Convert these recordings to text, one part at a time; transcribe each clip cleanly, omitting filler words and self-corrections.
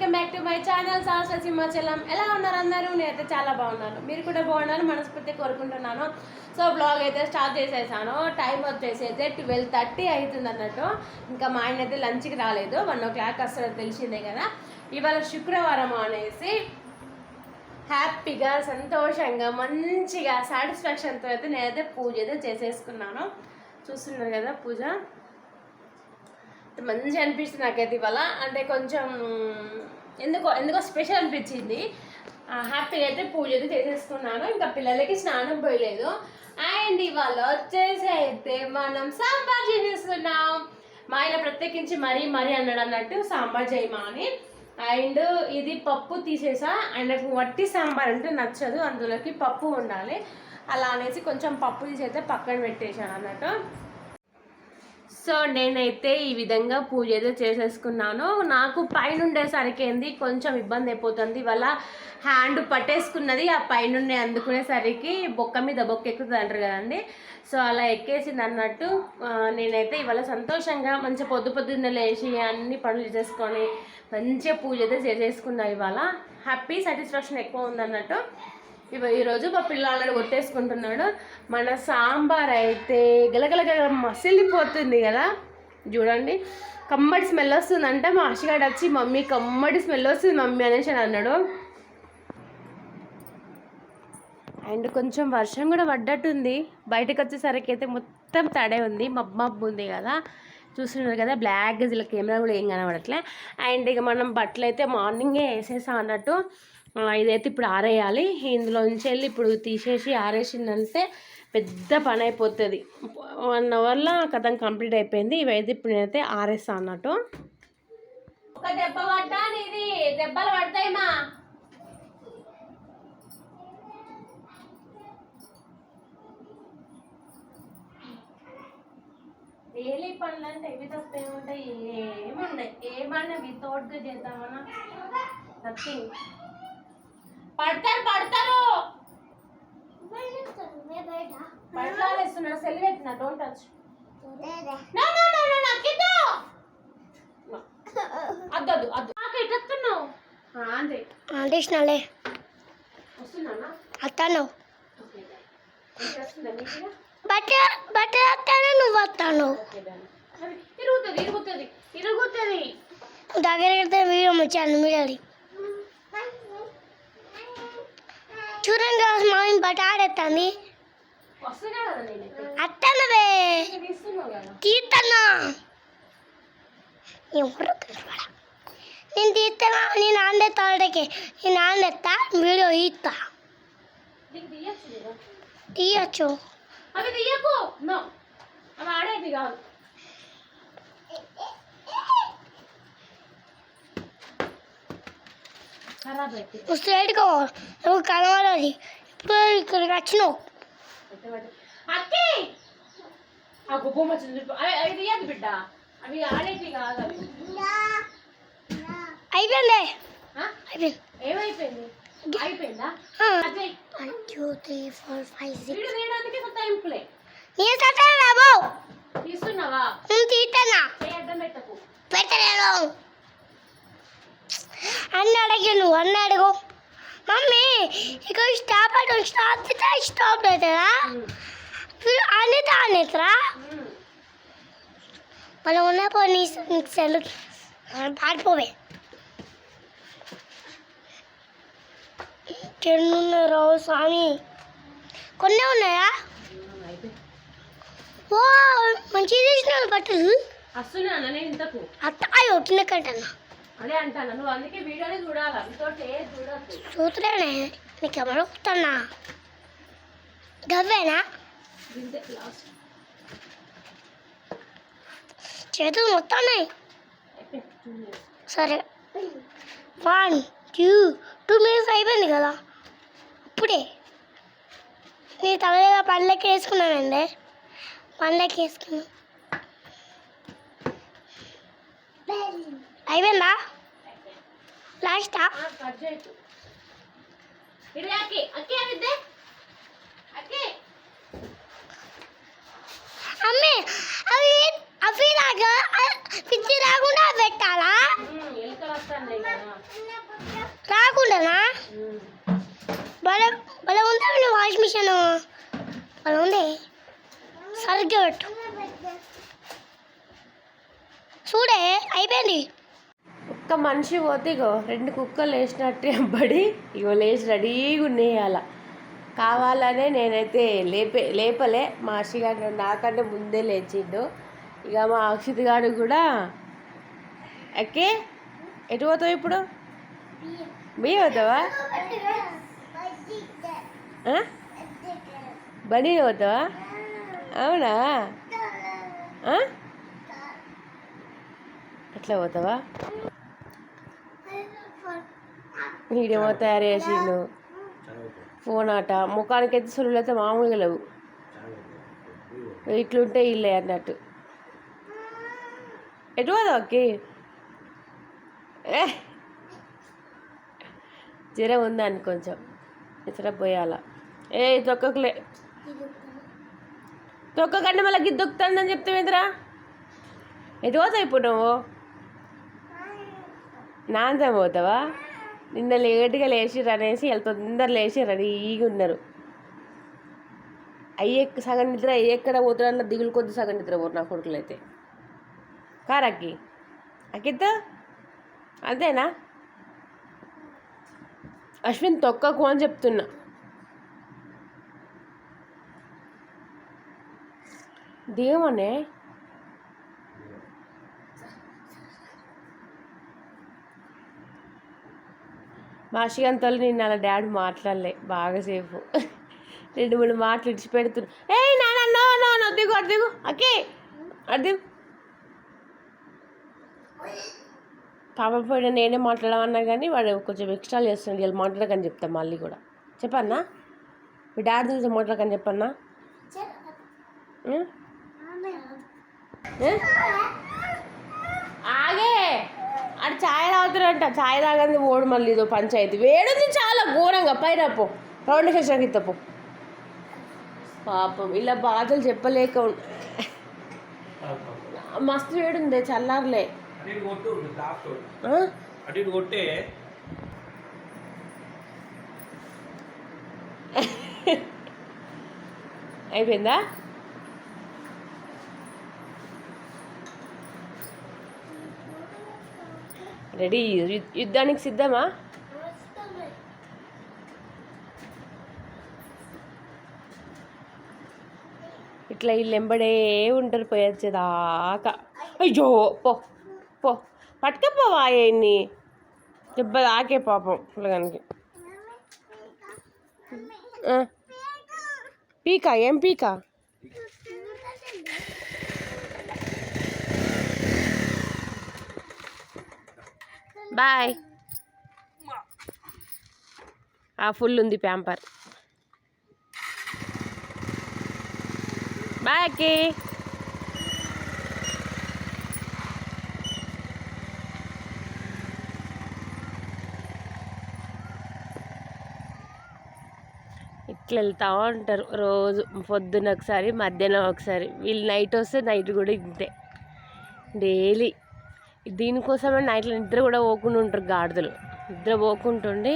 Welcome back to my channel సాహస సింహాచలం. ఎలా ఉన్నారు అందరూ? నేనైతే చాలా బాగున్నాను, మీరు కూడా బాగున్నారు మనస్ఫూర్తి కోరుకుంటున్నాను. సో బ్లాగ్ అయితే స్టార్ట్ చేసేసాను. టైం వచ్చేసి అయితే 12:30 అవుతుంది అన్నట్టు. ఇంకా మా ఆయన అయితే లంచ్కి రాలేదు, 1 o'clock వస్తుందో తెలిసిందే కదా. ఇవాళ శుక్రవారం అనేసి హ్యాపీగా సంతోషంగా మంచిగా సాటిస్ఫాక్షన్తో అయితే నేనైతే పూజ అయితే చేసేసుకున్నాను. చూస్తున్నారు కదా పూజ మంచిగా అనిపిస్తుంది నాకైతే ఇవాళ. అంటే కొంచెం ఎందుకో స్పెషల్ అనిపించింది. హ్యాపీగా అయితే పూజ అయితే చేసేసుకున్నాను. ఇంకా పిల్లలకి స్నానం పోయలేదు. అండ్ ఇవాళ వచ్చేసి అయితే మనం సాంబార్ చేసేస్తున్నాం. మా ఆయన ప్రత్యేకించి మరీ అన్నాడు అన్నట్టు సాంబార్ చేయమా అని. అండ్ ఇది పప్పు తీసేసా. ఆయనకు వట్టి సాంబార్ అంటే నచ్చదు, అందులోకి పప్పు ఉండాలి. అలా అనేసి కొంచెం పప్పు తీసి అయితే పక్కన పెట్టేశాను అన్నట్టు. సో నేనైతే ఈ విధంగా పూజ అయితే చేసేసుకున్నాను. నాకు పైన ఉండేసరికి ఏంది కొంచెం ఇబ్బంది అయిపోతుంది. ఇవాళ హ్యాండ్ పట్టేసుకున్నది, ఆ పైన అందుకునేసరికి బొక్క మీద బొక్క ఎక్కుతుంది అంటారు కదండి. సో అలా ఎక్కేసింది అన్నట్టు. నేనైతే ఇవాళ సంతోషంగా మంచిగా పొద్దున్నే లేచి అన్ని పనులు చేసుకొని మంచిగా పూజ అయితే చేసేసుకున్నా. ఇవాళ హ్యాపీ సాటిస్ఫాక్షన్ ఎక్కువ ఉందన్నట్టు. ఈరోజు మా పిల్లలు కొట్టేసుకుంటున్నాడు. మన సాంబార్ అయితే గలగలగల మసిలిపోతుంది కదా, చూడండి. కమ్మడి స్మెల్ వస్తుందంటే మా ఆశగాడు వచ్చి మమ్మీ కమ్మడి స్మెల్ వస్తుంది మమ్మీ అనేసి అన్నాడు. అండ్ కొంచెం వర్షం కూడా పడ్డట్టుంది. బయటకు వచ్చేసరికి అయితే మొత్తం తడే ఉంది, మబ్బు ఉంది కదా, చూస్తున్నారు కదా. బ్లాక్ గజిల కెమెరా కూడా ఏం కనబడట్లే. అండ్ ఇక మనం బట్టలు అయితే మార్నింగే వేసేసాం అన్నట్టు. ఇదైతే ఇప్పుడు ఆరేయాలి. ఇందులోంచి వెళ్ళి ఇప్పుడు తీసేసి ఆరేసిందంటే పెద్ద పని అయిపోతుంది. 1 అవర్లో కథం కంప్లీట్ అయిపోయింది. ఇవైతే ఇప్పుడు నేనైతే ఆరేస్తా అన్నట్టు. ఒక దెబ్బ పడ్డా ఇది దెబ్బలు పడతాయి మా డైలీ పనులు అంటే ఇవి తప్ప ఏముంటాయి? ఏముండే ఏమన్నా వితౌట్గా చేద్దామన్నా నథింగ్. పడతారు పడతారేస్తున్నాడు. సెల్ పెట్టిన డోంట్ టచ్. అద్దొద్దు ఎట్టున్నావు అంటేసినాలే వస్తున్నానా అత్తాను బట్ట వస్తాను నువ్వు వస్తాను ఇరుగుతుంది దగ్గర వీడియో వచ్చాను మీడాలి చూడండి మామిని బట్ట ఆడేస్తాను అత్తనవే తీస్తానా నేను తీస్తానా నేను ఆండేస్తా ఆడకి నేను ఆండేస్తా వీడియో ఇస్తా తీయచ్చు అవి తీయకు నో అవి ఆడేది కాదు. స్ట్రైట్గా నువ్వు కలవాలి. ఇప్పుడు ఇక్కడికి వచ్చినావు అక్కి ఆ గుబ్బమ్మ అవి తీయదు బిడ్డ, అవి ఆడేవి కాదు. అవి అయిపోయింది. ఏమైపోయింది? అయిపోయిందా? తీస్తున్నావా? తీస్తానా పెట్టలేను అన్న అడిగాను. అన్న అడుగు మమ్మీ ఇక్కడ స్టాప్ స్టాప్ అవుతుందా అన్నితా అన్నితరా మనం ఉన్నప్పుడు నీకు సెల్ పాడిపోవే. ఎన్నున్నాయి రావు స్వామి, కొన్నే ఉన్నాయా? ఓ మంచిగా తీసినాను బట్టలు. వస్తున్నాను నేను ఇంతకు అయ్యో తినకంటన్నా అదే అంటాను. నువ్వు అందుకే వీడియోని చూడాలి, అంతోటే చూడద్దు. చూస్తలేనే నీకు ఎవరు వస్తున్నా గవ్వేనా చేతులు మొత్తం ఉన్నాయి. సరే 1 2 minutes అయిపోయింది కదా. ఇప్పుడే నీ తలగా పండ్లకి వేసుకున్నానండి, పండ్లకి వేసుకున్నా. అయిపోయిందా లాస్టా? అమ్మే అవి లాగా పిచ్చి రాకుండా పెట్టాలా? ఎలుకలు వస్తాయి కదా. రాకుండానా భలే భలే ఉందా వాష్ మిషన్ భలే ఉంది సరిగ్గా పెట్టు చూడే అయిపోయింది. ఒక్క మనిషి పోతే ఇగో 2 కుక్కలు వేసినట్టు పడి ఇగో లేచి రెడీగా ఉన్నాయి. అలా కావాలనే నేనైతే లేపలే. మా అక్షిగాడు నాకంటే ముందే లేచిండు. ఇక మా అక్షిత్ గారు కూడా అక్కే ఎటు పోతావు ఇప్పుడు? బియ్యం పోతావా? బండి పోతావా? అవునా? అట్లా పోతావా? వీడేమో తయారు చేసిండు. ఫోన్ ఆట ముఖానికి అయితే సులువులు అయితే మామూలుగా లేవు. ఇట్లుంటే ఇల్లే అన్నట్టు. ఎటు పోదావు అక్కి? జ్వరం ఉందని కొంచెం ఇతర పోయాల. తొక్కకులే తొక్కకండి మళ్ళీ గిద్దొక్కుతుందని చెప్తావేంద్రా? ఎటు పోతావు ఇప్పుడు నువ్వు? నాంతా పోతావా? నిన్న లేటుగా లేచిర్రు అనేసి వీళ్ళు తొందర లేచి రెడీగా ఉన్నారు. సగం నిద్ర ఎక్కడ పోతారన్న దిగులు కొద్ది సగం నిద్ర పోరు నా కొడుకులు అయితే. కారక్కి అక్కితో అంతేనా? అశ్విన్ తొక్కకు అని చెప్తున్నా. దిగమనే మా అక్షిగంతలు నిన్న అలా డాడీ మాట్లాడలే బాగాసేపు. 2-3 మాటలు ఇడిచిపెడుతున్నా. నాన్న నో నో నో దిగు అటు దిగు అక్కి అటు దిగు. పాప పోయిన నేనే మాట్లాడమన్నా కానీ వాడు కొంచెం ఎక్స్ట్రా చేస్తున్నాడు. వీళ్ళు మాట్లాడకని చెప్తాను మళ్ళీ కూడా. చెప్పన్నా మీ డాడీ చూసి మాట్లాడకని చెప్పన్నా. ఆగే అటు ఛాయ్ తాగుతారంట. ఛాయ్ తాగంది ఓడు మళ్ళీ ఇదో పంచాయతీ. వేడుంది చాలా ఘోరంగా. పైన పో రౌండ్ సెషన్ ఇత్తపో. పాపం ఇలా బాధలు చెప్పలేక మస్తు వేడుంది చల్లారులే. అయిపోయిందా? రెడీ యుద్ధానికి సిద్ధమా? ఇట్లా వీళ్ళు ఎంబడే ఉంటారు పోయొచ్చేదాకా. అయ్యో పో పో పట్టుకపోవా ఆయన్ని దెబ్బ దాకే పాపం పిల్లగానికి. పీకా ఏం పీకా? బాయ్. ఫుల్ ఉంది ప్యాంపర్. బాయ్ అక్కి. ఇట్లా వెళ్తూ ఉంటారు రోజు. పొద్దున్న ఒకసారి మధ్యాహ్నం ఒకసారి. వీళ్ళు నైట్ వస్తే నైట్ కూడా ఇంతే డైలీ. దీనికోసమే నైట్లో నిద్ర కూడా పోకుండా ఉంటారు గాడిదలు. నిద్ర పోకుంటుండి.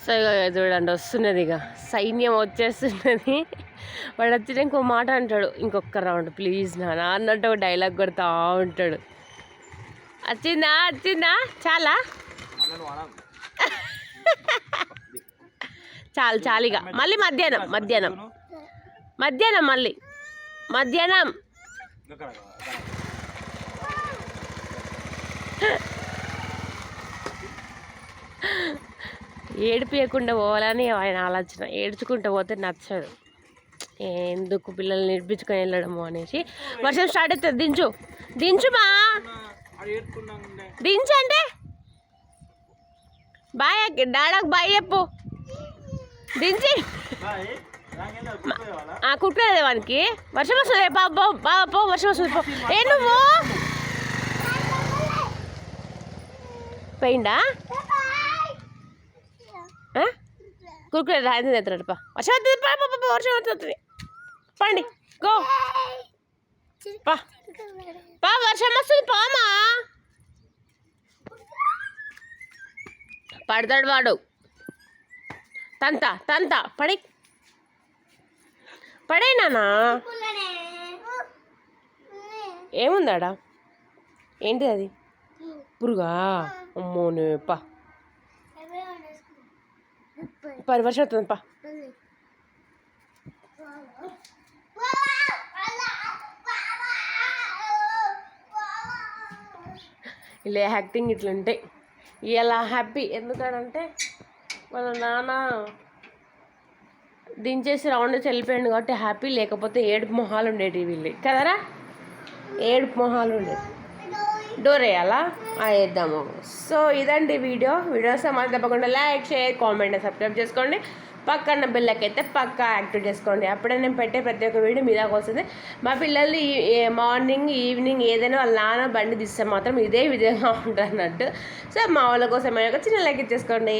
సో చూడండి వస్తున్నది, ఇక సైన్యం వచ్చేస్తున్నది. వాడు వచ్చి ఇంకో మాట అంటాడు, ఇంకొక రౌండ్ ప్లీజ్ నాన్న అన్నట్టు ఒక డైలాగ్ కొడతా ఉంటాడు. వచ్చిందా వచ్చిందా చాలా చాలు చాలు. ఇక మళ్ళీ మధ్యాహ్నం మధ్యాహ్నం మధ్యాహ్నం మళ్ళీ మధ్యాహ్నం. ఏడిపియకుండా పోవాలని ఆయన ఆలోచన. ఏడ్చుకుంటూ పోతే నచ్చదు. ఎందుకు పిల్లల్ని నేర్పించుకొని వెళ్ళడము అనేసి. వర్షం స్టార్ట్ అవుతుంది. దించు దించుమా దించు అంటే బాయ్ డాడాకు బాయ్ చెప్పు. దించి కుట్టలేదు వానికి. వర్షం వస్తుంది బాబా బాబా పో వర్షం వస్తుంది పో. నువ్వు పోయిందా కురుకులేదు రాయింది ఎత్తాడు. వర్షం వస్తుంది వర్షం వస్తుంది పండి గో పా వర్షం వస్తుంది పామా. పడతాడు వాడు. తంత పడేనానా. ఏముందాడా? ఏంటి అది? పురుగా? అమ్మో నేపా, 10 వర్షం అవుతుందప్పా. ఇలా యాక్టింగ్ ఇట్లుంటాయి. ఇలా హ్యాపీ ఎందుకనంటే వాళ్ళ నాన్న దించేసి రౌండ్ వెళ్ళిపోయాడు కాబట్టి హ్యాపీ, లేకపోతే ఏడుపు మొహాలు ఉండేవి వీళ్ళు కదరా, ఏడుపు మొహాలు ఉండేవి. డోర్ వేయాలా? వేద్దాము. సో ఇదండి వీడియో సమాధానం తప్పకుండా లైక్, షేర్, కామెంట్, సబ్స్క్రైబ్ చేసుకోండి. పక్కన బిల్లకైతే పక్కా యాక్టివ్ చేసుకోండి. అప్పుడే నేను పెట్టే ప్రతి ఒక్క వీడియో మీ దాకా వస్తుంది. మా పిల్లల్ని మార్నింగ్ ఈవినింగ్ ఏదైనా వాళ్ళ నాన్న బండి తీస్తే మాత్రం ఇదే విధంగా ఉంటుంది అన్నట్టు. సో మా వాళ్ళ కోసం ఒక చిన్న లైక్ ఇచ్చేసుకోండి.